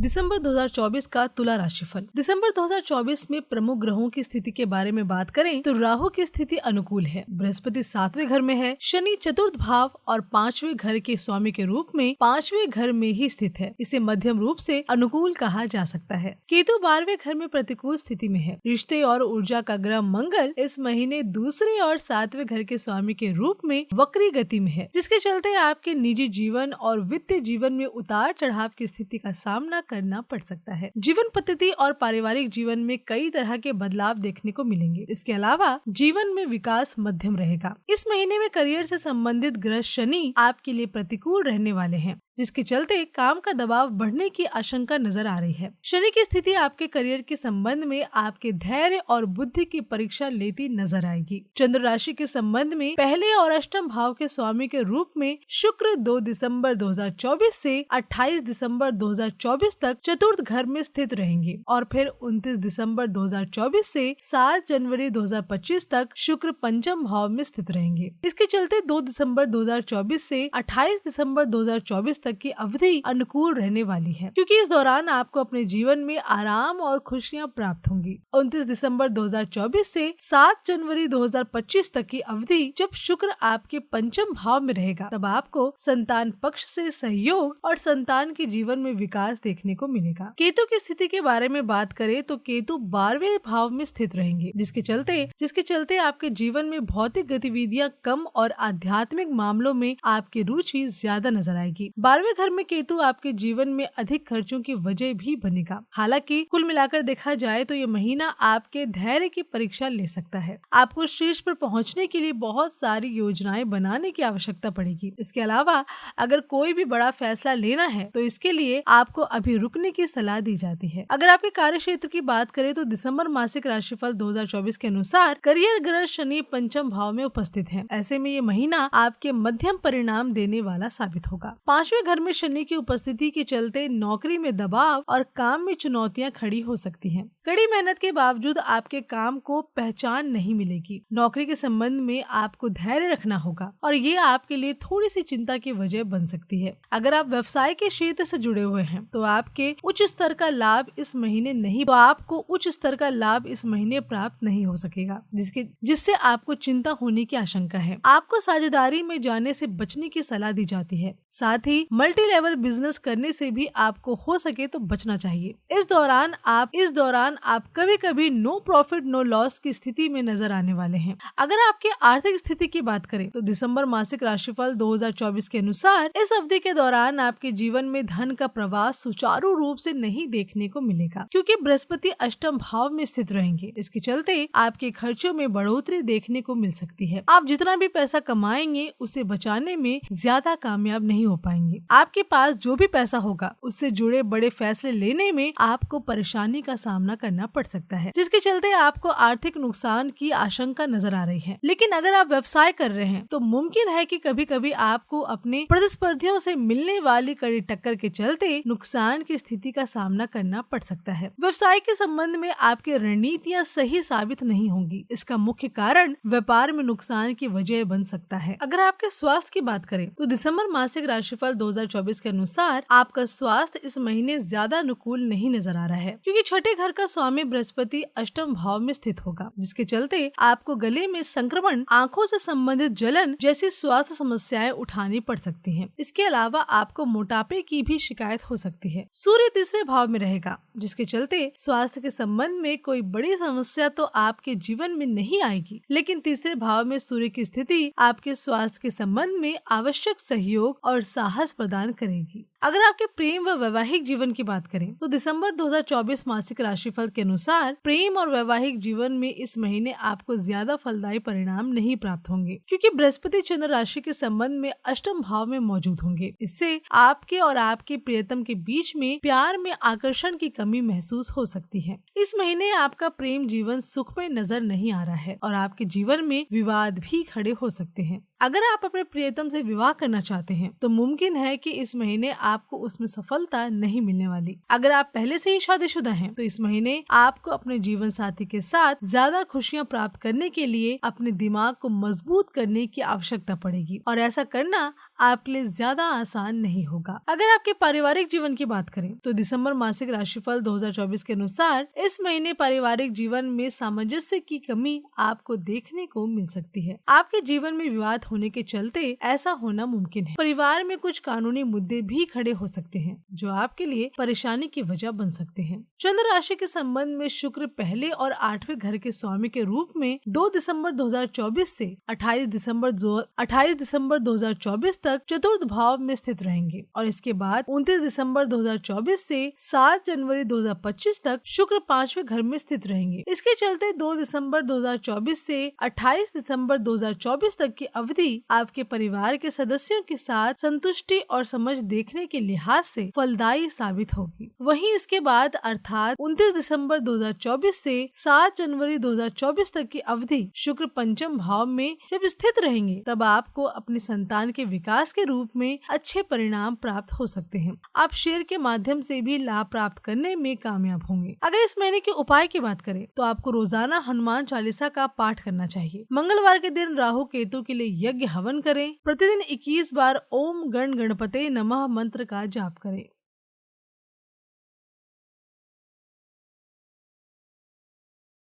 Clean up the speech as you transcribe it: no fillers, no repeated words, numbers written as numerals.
दिसंबर 2024 का तुला राशिफल। दिसंबर 2024 में प्रमुख ग्रहों की स्थिति के बारे में बात करें तो राहु की स्थिति अनुकूल है। बृहस्पति 7वें घर में है। शनि चतुर्थ भाव और 5वें घर के स्वामी के रूप में 5वें घर में ही स्थित है। इसे मध्यम रूप से अनुकूल कहा जा सकता है। केतु 12वें घर में प्रतिकूल स्थिति में है। रिश्ते और ऊर्जा का ग्रह मंगल इस महीने दूसरे और 7वें घर के स्वामी के रूप में वक्री गति में है, जिसके चलते आपके निजी जीवन और वित्तीय जीवन में उतार चढ़ाव की स्थिति का सामना करना पड़ सकता है। जीवन पद्धति और पारिवारिक जीवन में कई तरह के बदलाव देखने को मिलेंगे। इसके अलावा जीवन में विकास मध्यम रहेगा। इस महीने में करियर से संबंधित ग्रह शनि आपके लिए प्रतिकूल रहने वाले हैं, जिसके चलते काम का दबाव बढ़ने की आशंका नजर आ रही है। शनि की स्थिति आपके करियर के संबंध में आपके धैर्य और बुद्धि की परीक्षा लेती नजर आएगी। चंद्र राशि के संबंध में पहले और अष्टम भाव के स्वामी के रूप में शुक्र 2 दिसंबर 2024 से 28 दिसंबर 2024 तक चतुर्थ घर में स्थित रहेंगे और फिर 29 दिसंबर 2024 से 7 जनवरी 2025 तक शुक्र पंचम भाव में स्थित रहेंगे। इसके चलते 2 दिसंबर 2024 से 28 दिसंबर 2024 तक की अवधि अनुकूल रहने वाली है, क्योंकि इस दौरान आपको अपने जीवन में आराम और खुशियां प्राप्त होंगी। 29 दिसंबर 2024 से 7 जनवरी 2025 तक की अवधि जब शुक्र आपके पंचम भाव में रहेगा, तब आपको संतान पक्ष से सहयोग और संतान के जीवन में विकास देखने को मिलेगा। केतु की स्थिति के बारे में बात करें तो केतु 12वें भाव में स्थित रहेंगे, जिसके चलते आपके जीवन में भौतिक गतिविधियां कम और आध्यात्मिक मामलों में आपकी रुचि ज्यादा नजर आएगी। 12वें घर में केतु आपके जीवन में अधिक खर्चों की वजह भी बनेगा। हालांकि कुल मिलाकर देखा जाए तो ये महीना आपके धैर्य की परीक्षा ले सकता है। आपको शीर्ष पर पहुंचने के लिए बहुत सारी योजनाएं बनाने की आवश्यकता पड़ेगी। इसके अलावा अगर कोई भी बड़ा फैसला लेना है तो इसके लिए आपको अभी रुकने की सलाह दी जाती है। अगर आपके कार्य क्षेत्र की बात करें तो दिसंबर मासिक राशिफल 2024 के अनुसार करियर ग्रह शनि पंचम भाव में उपस्थित है। ऐसे में ये महीना आपके मध्यम परिणाम देने वाला साबित होगा। 5वें घर में शनि की उपस्थिति के चलते नौकरी में दबाव और काम में चुनौतियां खड़ी हो सकती हैं। कड़ी मेहनत के बावजूद आपके काम को पहचान नहीं मिलेगी। नौकरी के संबंध में आपको धैर्य रखना होगा और ये आपके लिए थोड़ी सी चिंता की वजह बन सकती है। अगर आप व्यवसाय के क्षेत्र से जुड़े हुए हैं तो आपको उच्च स्तर का लाभ इस महीने प्राप्त नहीं हो सकेगा, जिससे आपको चिंता होने की आशंका है। आपको साझेदारी में जाने से बचने की सलाह दी जाती है। साथ ही मल्टी लेवल बिजनेस करने से भी आपको हो सके तो बचना चाहिए। इस दौरान आप कभी कभी नो प्रॉफिट नो लॉस की स्थिति में नजर आने वाले हैं। अगर आपकी आर्थिक स्थिति की बात करें तो दिसंबर मासिक राशिफल 2024 के अनुसार इस अवधि के दौरान आपके जीवन में धन का प्रवाह सुचारू रूप से नहीं देखने को मिलेगा, क्योंकि बृहस्पति अष्टम भाव में स्थित रहेंगे। इसके चलते आपके खर्चों में बढ़ोतरी देखने को मिल सकती है। आप जितना भी पैसा कमाएंगे उसे बचाने में ज्यादा कामयाब नहीं हो पाएंगे। आपके पास जो भी पैसा होगा उससे जुड़े बड़े फैसले लेने में आपको परेशानी का सामना करना पड़ सकता है, जिसके चलते आपको आर्थिक नुकसान की आशंका नजर आ रही है। लेकिन अगर आप व्यवसाय कर रहे हैं तो मुमकिन है कि कभी कभी आपको अपने प्रतिस्पर्धियों से मिलने वाली कड़ी टक्कर के चलते नुकसान की स्थिति का सामना करना पड़ सकता है। व्यवसाय के संबंध में आपकी रणनीतियां सही साबित नहीं होंगी। इसका मुख्य कारण व्यापार में नुकसान की वजह बन सकता है। अगर आपके स्वास्थ्य की बात करें तो दिसंबर मासिक राशिफल 2024 के अनुसार आपका स्वास्थ्य इस महीने ज्यादा अनुकूल नहीं नजर आ रहा है, क्योंकि छठे घर का स्वामी बृहस्पति अष्टम भाव में स्थित होगा, जिसके चलते आपको गले में संक्रमण, आंखों से संबंधित जलन जैसी स्वास्थ्य समस्याएं उठानी पड़ सकती हैं। इसके अलावा आपको मोटापे की भी शिकायत हो सकती है। सूर्य तीसरे भाव में रहेगा, जिसके चलते स्वास्थ्य के संबंध में कोई बड़ी समस्या तो आपके जीवन में नहीं आएगी, लेकिन तीसरे भाव में सूर्य की स्थिति आपके स्वास्थ्य के संबंध में आवश्यक सहयोग और साहस प्रदान करेगी। अगर आपके प्रेम व वैवाहिक जीवन की बात करें तो दिसंबर 2024 मासिक राशिफल के अनुसार प्रेम और वैवाहिक जीवन में इस महीने आपको ज्यादा फलदायी परिणाम नहीं प्राप्त होंगे, क्योंकि बृहस्पति चंद्र राशि के संबंध में अष्टम भाव में मौजूद होंगे। इससे आपके और आपके प्रियतम के बीच में प्यार में आकर्षण की कमी महसूस हो सकती है। इस महीने आपका प्रेम जीवन सुख में नजर नहीं आ रहा है और आपके जीवन में विवाद भी खड़े हो सकते हैं। अगर आप अपने प्रियतम से विवाह करना चाहते हैं तो मुमकिन है कि इस महीने आपको उसमें सफलता नहीं मिलने वाली। अगर आप पहले से ही शादीशुदा हैं तो इस महीने आपको अपने जीवन साथी के साथ ज्यादा खुशियां प्राप्त करने के लिए अपने दिमाग को मजबूत करने की आवश्यकता पड़ेगी और ऐसा करना आपके लिए ज्यादा आसान नहीं होगा। अगर आपके पारिवारिक जीवन की बात करें तो दिसंबर मासिक राशिफल 2024 के अनुसार इस महीने पारिवारिक जीवन में सामंजस्य की कमी आपको देखने को मिल सकती है। आपके जीवन में विवाद होने के चलते ऐसा होना मुमकिन है। परिवार में कुछ कानूनी मुद्दे भी खड़े हो सकते हैं जो आपके लिए परेशानी की वजह बन सकते हैं। चंद्र राशि के संबंध में शुक्र पहले और 8वें घर के स्वामी के रूप में 2 दिसंबर 2024 से 28 दिसंबर 2024 तक चतुर्थ भाव में स्थित रहेंगे और इसके बाद 29 दिसंबर 2024 से 7 जनवरी 2025 तक शुक्र 5वें घर में स्थित रहेंगे। इसके चलते 2 दिसंबर 2024 से 28 दिसंबर 2024 तक की अवधि आपके परिवार के सदस्यों के साथ संतुष्टि और समझ देखने के लिहाज से फलदायी साबित होगी। वहीं इसके बाद अर्थात 29 दिसंबर 2024 से 7 जनवरी 2024 तक की अवधि शुक्र पंचम भाव में जब स्थित रहेंगे तब आपको अपने संतान के विकास के रूप में अच्छे परिणाम प्राप्त हो सकते हैं। आप शेयर के माध्यम से भी लाभ प्राप्त करने में कामयाब होंगे। अगर इस महीने के उपाय की बात करें तो आपको रोजाना हनुमान चालीसा का पाठ करना चाहिए। मंगलवार के दिन राहु केतु के लिए यज्ञ हवन करें। प्रतिदिन 21 बार ओम गण गणपते नमः मंत्र का जाप करें।